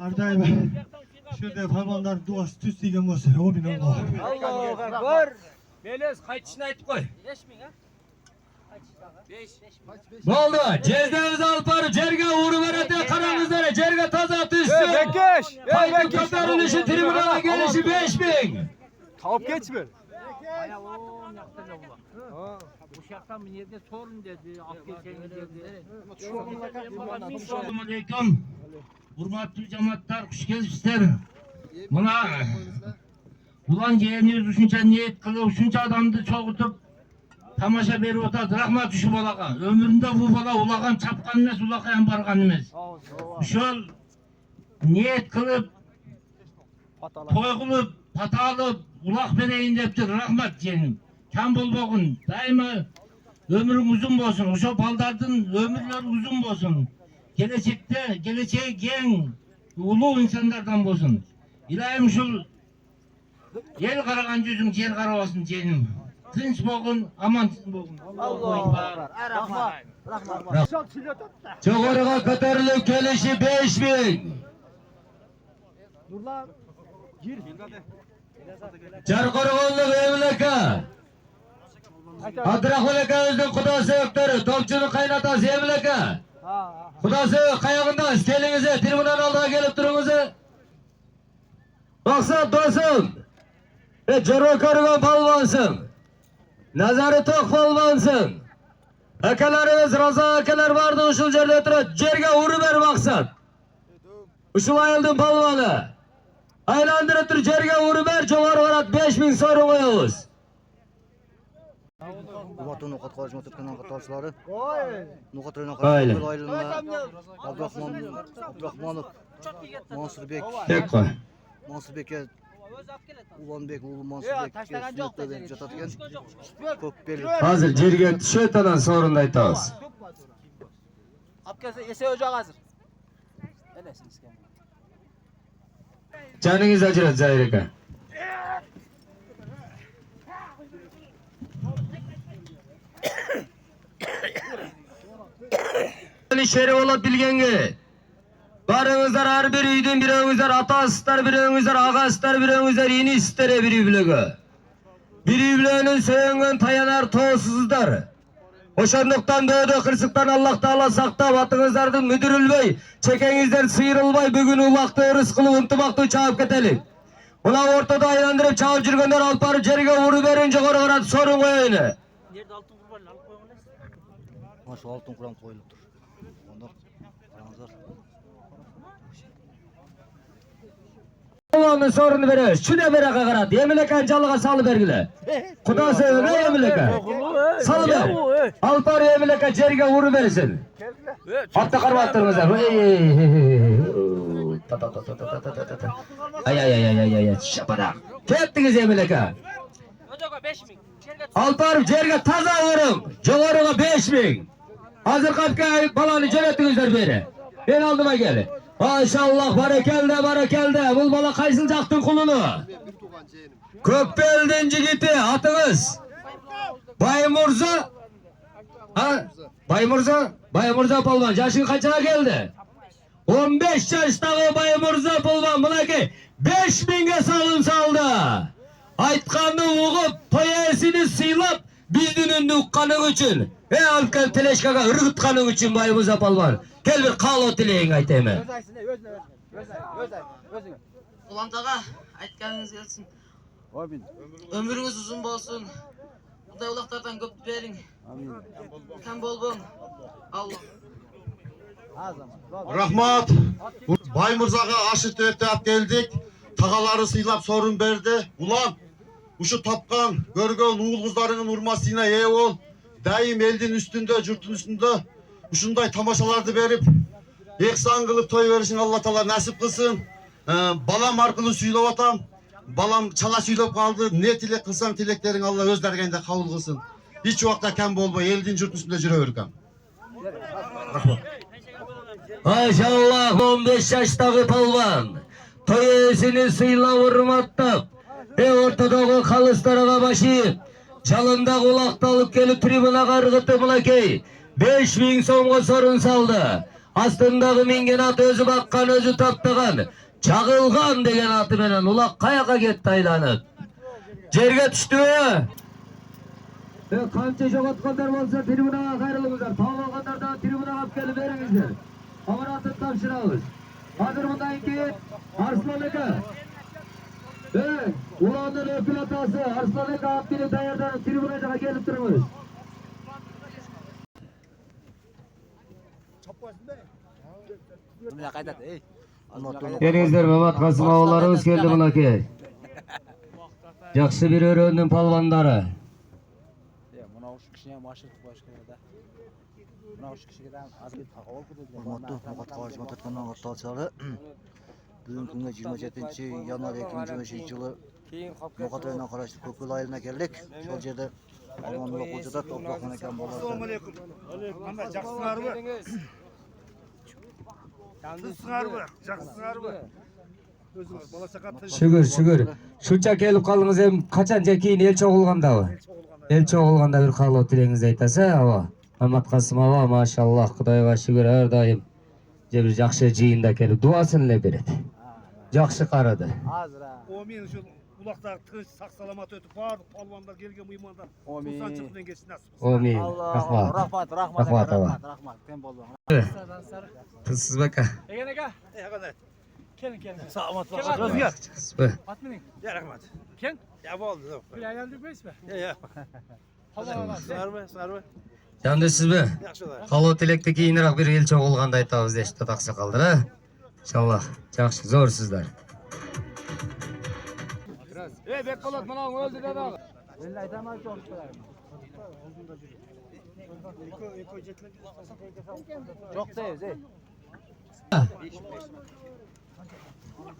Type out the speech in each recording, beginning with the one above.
Ardayım. Şurada parmağınlar duası tüs degen bolsa, o bilen o. Allahu akbar. Belez qaytışını aytıp koy. 5000 ha? Boldu. Cezdemiz alıp barıp jerge uğru verete karanızlara jerge taza tüssün. Bekkeş. Kaydı kotarılışı tribunala gelişi 5000. Tavuk geçme. Aya o yakta ne bu? Bu şarttan mı nerede sorun dedi. Afgeçen dedi. Assalamu aleyküm. Hurmatlı cemaatlar, hoş gelipsizler. Buna ulan jeğeniz uşuncha niyet kılıp uşuncha adamды çoğutup tamaşa berip oturdu. Rahmat uşu balaga. Ömründe bu bala ulagan çapkan emes, ulakayan bargan emes. Uşol niyet kılıp toy kılıp pata alıp ulak bereyin deptir. Rahmat jeğenim. Kam bolbogun. Daima ömrün uzun bolsun. Uşo baldardın ömürleri uzun bolsun. Geleceği gen ulu insanlardan bolsun. İlahim şul yer karagan yüzün yer kara olsun jeğenim. Tinç bolgun, aman bolgun. Allahu akbar. Rahmat. Çoğurga kotarılıp gelişi 5000. Nurlar. Gir. Çarkoruğunluk Emleka. Adrahul ekamızın kudası öktörü, topçunun kaynatası Emleka. Kudası kayağında iskelinize, tribunal aldığa gelip durunuzu. Maksat dostum. Jaro korugan palvansın. Nazarı tok palvansın. Akalarımız, Raza akalar vardı uşul jerde oturup, jerge uğru ver maksat. Uşul ayıldın palvanı. Aylandırıp dur, jerge uğru ver, çoğar varat 5000 soru koyuyoruz. Uvatı Nukat Kajma Türkmen'in katılışları. Nukat Reyna Öyle. Kajma ayrılığında Abdurrahmanov, Mansur Bek, Tek koy. Mansur Bek'e Ulan Bek, Ulu Mansur Bek'e sünnetle verip jatatken köp berip. Hazır jerge şeytanan sorunda aytağız. Apkese ese ocak hazır. Elesiniz kendine. Canınız acırat Zayrika. Şerif olup bilgenge. Barınızlar her bir üydün biröňüzler atasızlar, biröňüzler agasızlar, biröňüzler inisizler biri bilege. Biri bilenin söyöngen tayanar toğsuzlar. Oşanduktan dödü kırsıktan Allah Taala saktap atыңızlardan müdürülbey, çekеңizden sıyrılbay bugün ulakta rızkılı untumakta çağıp ketelik. Ona ortada aylandırıp çağıp жүрgөндөр alıp barıp jerge uğru verince korgarat sorun koyayını. Nerede altın kurbanını alıp koyuyorlar? Şu altın Kur'an koyulup dur. Onlar aranızlar. Onun sorunu veriyoruz. Şu ne beraka karat. Yemileken çalığa salı vergile. Kudası öyle yemileken. Salı ver. Alpar yemileken jerge uğru verirsin. Hatta karvattırınızlar. Ay. Şapadak. Kettiniz yemileken. Ocaka 5000. Alpar jerge taza vurun. Joğarıga 5000. Hazır kapka balanı jönettiňizler beri. Ben aldıma gelin. Maşallah barakelde. Bul bala kaysılcaktın kulunu. Kökbel'den jigiti atыңыз. Baymurza. Ha? Baymurza polvon. Yaşın kaçına geldi? 15 yaştagı Baymurza polvon. Bulaki 5000'ge salın saldı. Aytkanını uğup, toyesini sıylap, bizdin önünü uqqanın üçün. Alıp gel teleşkaga ırgıtkanın üçün Baymurza polvon. Gel bir kalo tileyin aytayım. Ulan tağa, aytkanınız gelsin. Ömrünüz uzun bolsun. Buday ulaklardan köp berin. Kam bolbon. Allah. Rahmat. Baymurzaga aşık ötüp geldik. Tağaları sıylap sorun berdi. Ulan, uşu tapkan, görgön uğul kızlarının urmasına eye ol. Daim eldin üstünde, jurtun üstünde. Uşunday tamaşalardı berip. Eksan kılıp toy verişin Allah Taala nasip kılsın. Balam arkalı süylep atam. Balam çala süylep kaldı. Ne tilek kılsam tileklerin Allah öz dergende kabul kılsın. Hiç vakta kem bolma, eldin jurtun üstünde jüre verkem. Maşallah 15 yaştagı palvan. Toyesini sıyla hurmatlap. Ortadagı kalыстарга başı. Çalında kulakta alıp gelip tribuna kargıttı bulakey. 5000 so'mga sorun saldı. Астындағы менген ат өзі баққан, өзі таптаған. Çağılgan деген аты менен улак каяка кетти айланып. Жерге түштү. Канча жоготкондар болсо трибунага кайрылыңыздар. Таап алгандар да трибунага алып келип бериңиздер. Аманатын тапшырабыз. Азыр мындан кийин Арслан эке. Уландын өкүл атасы Арслан эке Абдили даярданып трибунага келип туруңуз. Келиңиздер, Мамат Касым абаларыбыз келди мынакей. Жакшы бир өрөөнүн палвандары. Hurmatlı Murat Kavacıma Tatkan'dan Gattalçıları bugün günde 27 yanvar 2025 yılı Mukat ayına karıştı Kökül ayına geldik. Şol yerde Almanlı okuyucuda toplaktan eken bolardı. Assalamu alaikum. Mehmet jaksыңар mı? Tuzsыңар mı? Jaksыңар mı? Özünüz bala sakat. Şükür. Şunça kelip kalыңыз hem kaçan keyin el çoğulgandabı? El çoğulganda bir kaloo tileğinizi aytasa aba. Mamat Kasım aba maşallah Kudayga şükür her daim. Bir jakşı jıyında kelip duaсын ele beredi. Jakşı karadı. O men şu ulaqda tinch saq salamat ötüp barlık palvanlar kelgen mıymanlar. Tuğsan çıkıdan geçsin nasip. Amin. Rahmat. Rahmat aba. Tem boldu. Kızsız baka. Egen aka. Qanday? Kelin. Sağmat Kim vaqt. atı? Özgür. At mening. Ya rahmat. Kim? Ya bo'ldi. Bir aylandirmaysiz mi? Ya. Sarı. Candı siz mi? Yaxshilar. Kaloo tilekte keyinroq bir el çoğulganda aytabız deyishdi taqsakaldır ha. İnşallah. Jakşı zor sizler. Bek qolat mana o'zi dedi. Belli aytamay to'g'ri. Çok da evde.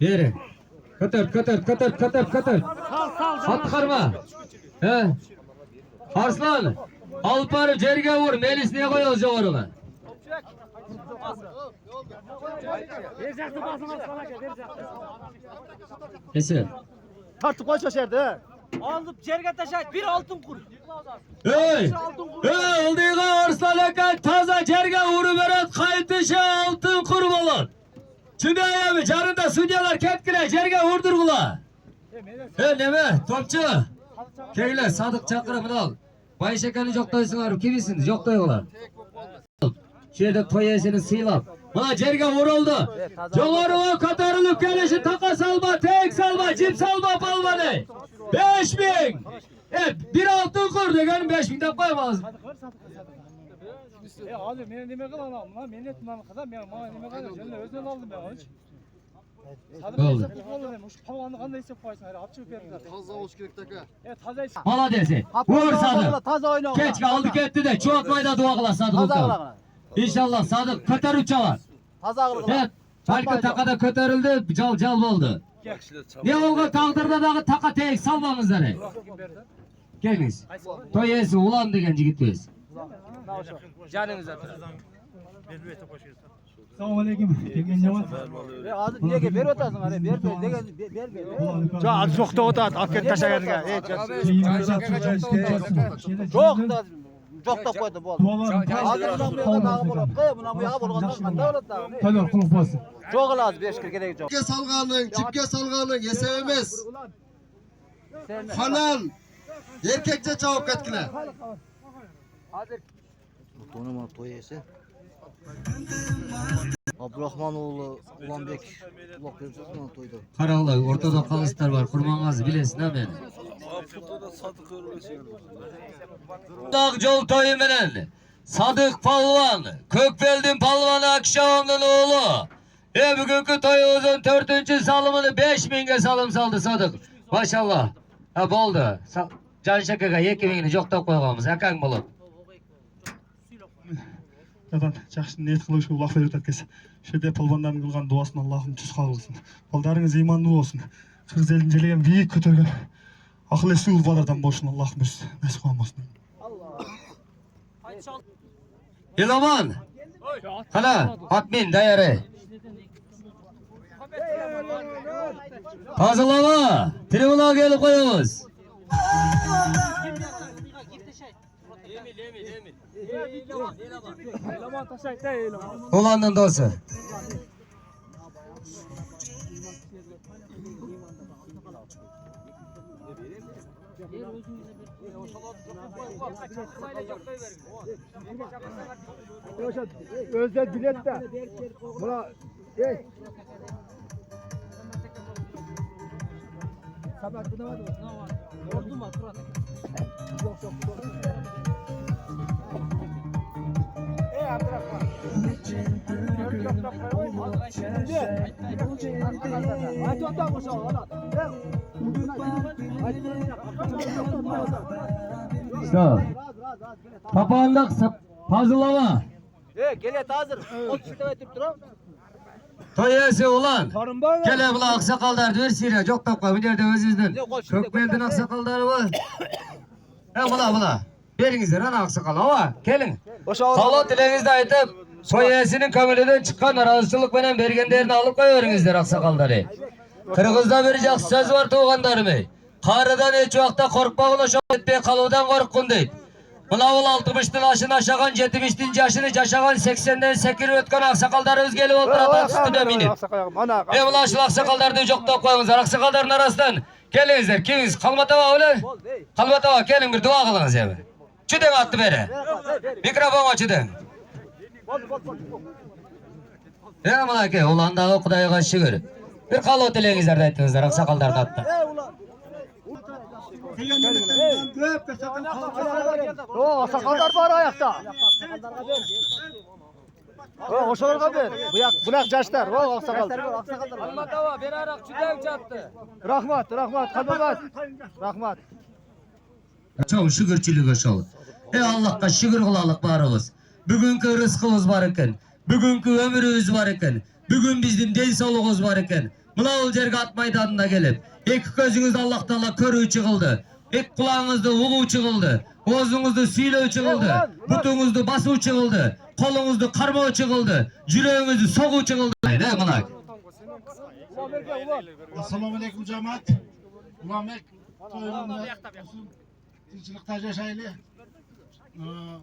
Beri. Katır. At karma. He. Arslan. Alıp barıp jerge vur. Melis niye koyuyoruz joğruna? Berjaktı basın aslan aka, berjaktı. Kesin. Tartıp koy şaşerdi. Alıp jerge taşayt, bir altın kur. Hey! Oldiği Arslan aka taza jerge vuru beret kaytışı altın kurbalan. Şimdi ayağımı carında sudyalar ketkile jerge vurdurgula. Neme? Topçu. Keyle Sadık Çakır'ımını al. Bayşekan'ı joktoysыңар, kimsiniz? Joktoygular. Şerde toyesini sıylap. Bana jerge vuruldu. Joğarıma katarılıp gelişi taka salma, tek salma, cip salma palmanı. 5000. Bir altın kur degen 5000 de koymaz. Abi meni nime kılan aldım lan? Meni etmem kadar ben bana nime kılan? Sen özden aldım ben hiç. Oldu. Şu pavanı kanday isep koysun. Hadi hapçı verin. Taza hoş gerek taka. Taza isep. Hala desi. Vur Sadık. Taza oyna. Keçke aldık etti de çoğaltmayı dua kıla Sadık Usta. İnşallah Sadık köter uçalar. Taza ağırlığı. Evet. Balki takada köterildi, cal oldu. Ne oldu tağdırda dağı taka tek salmamızları. Geliniz. Toyesi ulan degen jigit biz. Canınız atır. Assalomu alaykum. Kelgan jamoat. Hozir nega berib o'tasizlar? Ber. Ja, jo'qda o'tadi. Olib ketib tashlaganiga. Jo'qda jo'qda qo'ydi bo'ldi. Dualar. Hozir bu yoqqa bo'lib, buni bu yoqqa bo'lgandan qanday bo'ladi? Tayyar qulf bo'lsin. Jo'q lazım 5 kir kerak jo'q. Çipke salganın yesevimiz. Halal. Erkekçe çabuk etkile. Hozir Tonuma toyesi. Abdurrahmanoğlu Ulanbek ulak vereceğiz toyda. Karağlar ortada kalıslar var. Kurmanğazı bilesin ha beni. Dağ yol toyu menen. Sadık Palvan. Kökbeldin Palvanı Akşahan'ın oğlu. Bugünkü toyumuzun 4. salımını 5000'e salım saldı Sadık. Maşallah. Ha boldu. Can Şakak'a 2000'ini jokta koyğanбыз. Akang bolup. Dadan жақсы ниет қылушы Аллах беріп өткіз. Шеде палвандардың қылған дуасын Аллахым түз қабыл қылсын. Балдарыңыз иманды болсын. Қырғыз елін желеген биік көтерген ақыл есі ұл балардан болсын Аллахым өз нәсіп қылмасын. Elaman. Hala admin dayarı. Hazırlama. Tribuna gelip koyuyoruz. Ulanın dostu. Özde bilet de. Buna Sağ. Papağanlık puzzle'lama. Gelet hazır. 30 lira verip duram. Toyesi ulan. karın var. Gele bula aksakallar ver sire. Çok topla bir yerde özüzdün. Kökbeldin aksakalları var. He bula. Berinizler ana aksakal hava. Gelin. Sağlık dileğinizde aytıp soyesinin kömülüden çıkan razılık benen bergenlerini alıp koyuveringizler aksakalları. Kırgızda verecek söz var tuğandarımı. Karıdan hiç vakta korkmağına şok etmeye kalıdan korkkun deyip. Buna ol 60'tın aşını aşağın 70'tin yaşını yaşağın 80'den sekir ötken aksakalları özgeli oturatan üstüne minip. Ve buna aşıl aksakalları çok da koyunuzlar. Aksakalların arasından gelinizler. Kimiz? Kalmatava öyle. Kalmatava gelin bir dua kılınız yani. Çüden attı beri. Mikrofon açıdın. Ya malaki ulandağı Kuday'a şükür. Bir kalı dileğinizler de ettinizler. Aksakallar da attı. O sakallar var ayakta. O hoşlarga ver. Buyak yaşlar. O sakallar. Almatava bir arak çüden çattı. Rahmat. Rahmat. Çok şükürçülük aşağı. Allah'a şükür kılalık barımız. Bugünkü rızkımız var iken, bugünkü ömrümüz var iken, bugün bizim den soluğumuz var iken, Mılavul Cergat meydanına gelip, iki gözünüz Allah'tan körü çıkıldı, iki kulağınızda uğu çıkıldı, ağzınızda suyla çıkıldı, butunuzda bası çıkıldı, kolunuzda karma çıkıldı, yüreğinizde soğu çıkıldı. Ne mınak? Assalamu alaikum cemaat. Ulamek toyunda tinchlikda yaşaylı.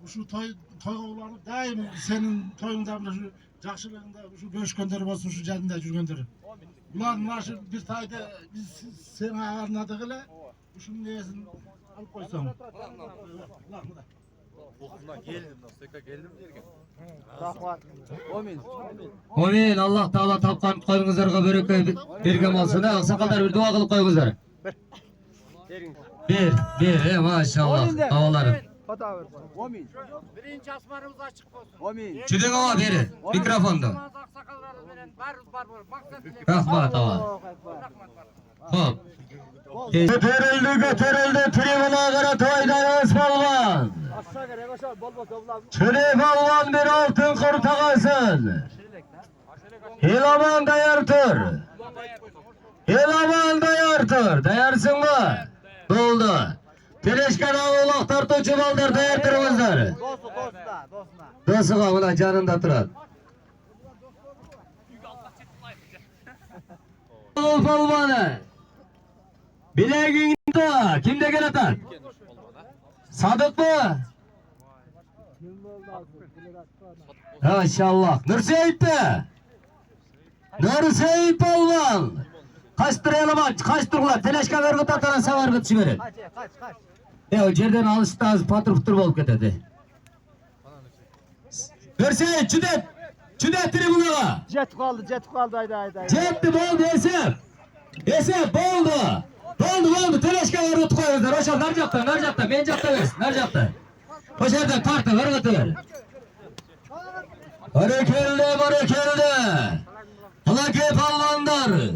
Şu toyga ulanıp daim senin toyunda şu жақшылығында şu bölüşkөндөр болсун, şu жанында жүргөндөр. Ulan mına şu bir tayda biz seni arnadık ile şunun neyesini alıp koysam. Amin. Allah Taala tapkan koyunuzlarga bereke bergen olsun. Aksakallar bir dua kılıp koyunuzlar. Bir, maşallah. Havalarım. Birinci asmarımız açık olsun. Çüdün hava biri. Mikrofonda. Aksakallarımız veren var. Maksat Rahmat hava. Hop. Götürüldü tribuna göre toydayız balvan. Çürü balvan bir altın kurtagasın. Hilaman dayartır. Dayarsın mı? Doldu. Teleşkan ağolak tartıcı baldır dayartırımızlar. Dosuğa ulan canında turan. Balvanı. Bileğin de kimde gel atan? Sadık mı? Maşallah. Nurseyit de. Nurseyit balvan. Kaçtır eleman, kaçtır ulan. Teleşka vergit ataran savar gıtçı verin. Kaç. O yerden alıştı az patır putur bolup ketedi. Nurseyit, çüdet tribunala. Jet kaldı haydi. Jetti boldu Esep boldu. Boldu. Teleşka vergit koyuzlar. Oşal narcakta. Men jakta versin. Narcakta. Oşaldan kartı vergit ver. Barekeldi. Halaki palvanlar.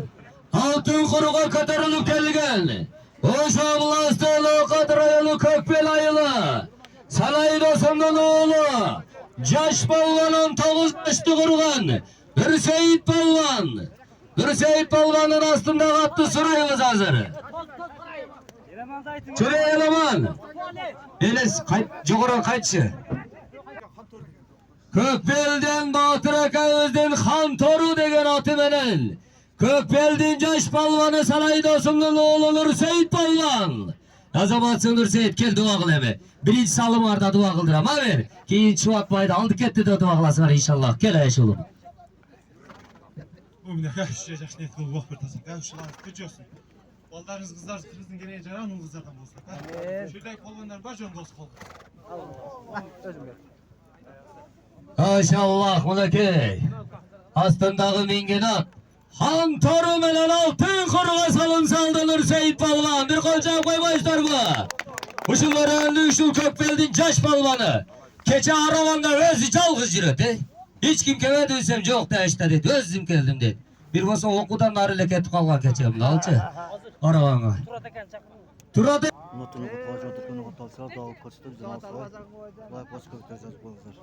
Altın kuruğa katarılıp gelgen. Oşa Vlastoğlu Kadrayalı Kökbel ayılı. Salay dosundan oğlu. Caş balvanın 9 yaşlı kurgan. Nurseyit balvanın aslında kattı sırayımız hazır. Şöyle eleman. Enes Cogora kaççı. Kökbel'den Batır Akayöz'den Hantoru degen atı menen. Kökbel'den Caş balvanı Salay dosundan oğlu Nurseyit balvan. Azamat Nurseyd kel dua kıl emi. Birinci salım arda dua kıldıram. Ha ver. Keyin Şubat bayda aldı ketdi de dua kılasınlar inşallah. Gel ayş oğlum. Bu ne yaşayacak niyet kılıp vakfır tasın. Ben şular kötüyorsun. Baldarınız kızlar kızın gene yaran o kızlardan olsak. Şuradaki polvanlar baş ön dost kol. Maşallah mulakey. Astındağı minginat. Han toru melen altın kuruğa salım saldı Nurseyd Pavlan. Bir kolcam koymaşlar bu. Uşulları önlü uşul Kökbeldin caş balvanı. Keçe aravanda özü çalgız yürüdü. Hiç kim keme duysam yok da işte dedi. Özüm geldim dedi. Bir basa okudan narı ketip kalgan keçem alçı. Aravana. Turat Notunu kutlayacak oturduğunu kutlayacak. Dağılıp kaçtı. Bizden alsın. Like başka bir tezat bulunur.